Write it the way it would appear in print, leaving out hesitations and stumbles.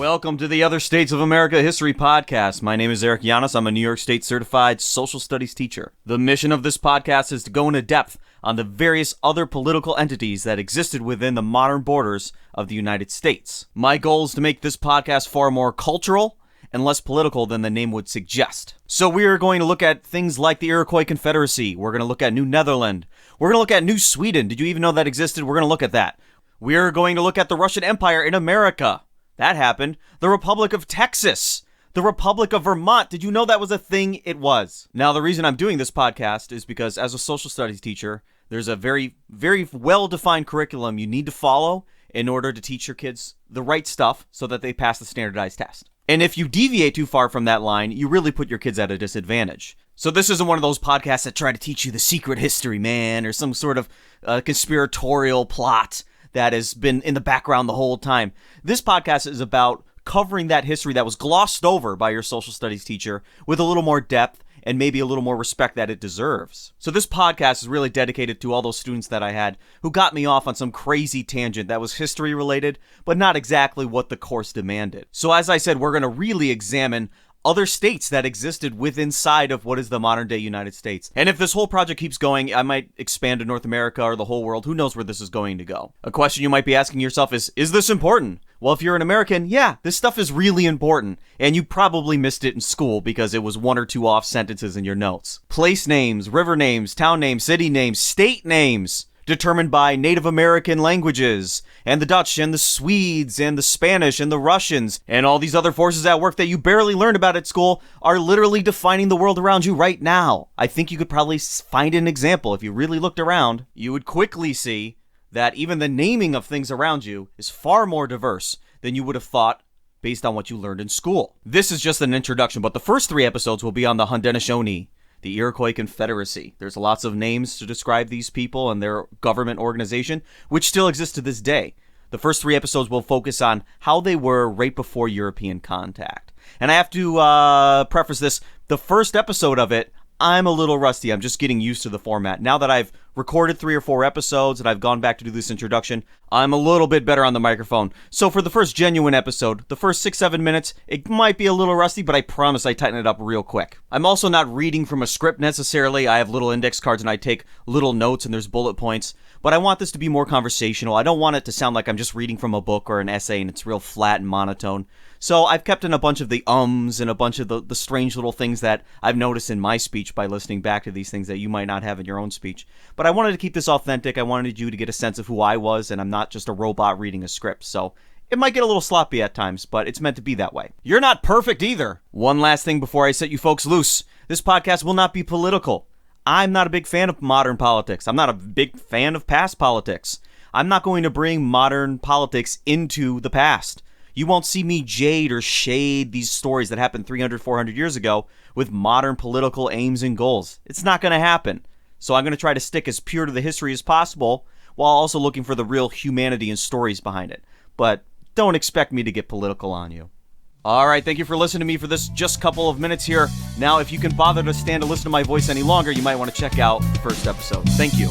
Welcome to the Other States of America History Podcast. My name is Eric Llanos. I'm a New York State certified social studies teacher. The mission of this podcast is to go into depth on the various other political entities that existed within the modern borders of the United States. My goal is to make this podcast far more cultural and less political than the name would suggest. So we are going to look at things like the Iroquois Confederacy. We're going to look at New Netherland. We're going to look at New Sweden. Did you even know that existed? We're going to look at that. We are going to look at the Russian Empire in America. That happened. The Republic of Texas. The Republic of Vermont. Did you know that was a thing? It was. Now, the reason I'm doing this podcast is because as a social studies teacher, there's a very, very well-defined curriculum you need to follow in order to teach your kids the right stuff so that they pass the standardized test. And if you deviate too far from that line, you really put your kids at a disadvantage. So this isn't one of those podcasts that try to teach you the secret history, man, or some sort of conspiratorial plot that has been in the background the whole time. This podcast is about covering that history that was glossed over by your social studies teacher with a little more depth and maybe a little more respect that it deserves. So this podcast is really dedicated to all those students that I had who got me off on some crazy tangent that was history related, but not exactly what the course demanded. So as I said, we're going to really examine other states that existed inside of what is the modern day United States. And if this whole project keeps going, I might expand to North America or the whole world. Who knows where this is going to go? A question you might be asking yourself is this important? Well, if you're an American, yeah, this stuff is really important. And you probably missed it in school because it was one or two off sentences in your notes. Place names, river names, town names, city names, state names, determined by Native American languages, and the Dutch, and the Swedes, and the Spanish, and the Russians, and all these other forces at work that you barely learned about at school are literally defining the world around you right now. I think you could probably find an example. If you really looked around, you would quickly see that even the naming of things around you is far more diverse than you would have thought based on what you learned in school. This is just an introduction, but the first 3 episodes will be on the Haudenosaunee, the Iroquois Confederacy. There's lots of names to describe these people and their government organization, which still exists to this day. The first 3 episodes will focus on how they were right before European contact. And I have to preface this, the first episode of it, I'm a little rusty. I'm just getting used to the format. Now that I've recorded 3 or 4 episodes and I've gone back to do this introduction, I'm a little bit better on the microphone. So for the first genuine episode, the first 6-7 minutes, it might be a little rusty, but I promise I tighten it up real quick. I'm also not reading from a script necessarily. I have little index cards and I take little notes and there's bullet points. But I want this to be more conversational. I don't want it to sound like I'm just reading from a book or an essay and it's real flat and monotone. So I've kept in a bunch of the ums and a bunch of the strange little things that I've noticed in my speech by listening back to these things that you might not have in your own speech. But I wanted to keep this authentic. I wanted you to get a sense of who I was, and I'm not just a robot reading a script. So it might get a little sloppy at times, but it's meant to be that way. You're not perfect either. One last thing before I set you folks loose. This podcast will not be political. I'm not a big fan of modern politics. I'm not a big fan of past politics. I'm not going to bring modern politics into the past. You won't see me jade or shade these stories that happened 300, 400 years ago with modern political aims and goals. It's not going to happen. So I'm going to try to stick as pure to the history as possible while also looking for the real humanity and stories behind it. But don't expect me to get political on you. All right, thank you for listening to me for this just couple of minutes here. Now, if you can bother to stand to listen to my voice any longer, you might want to check out the first episode. Thank you.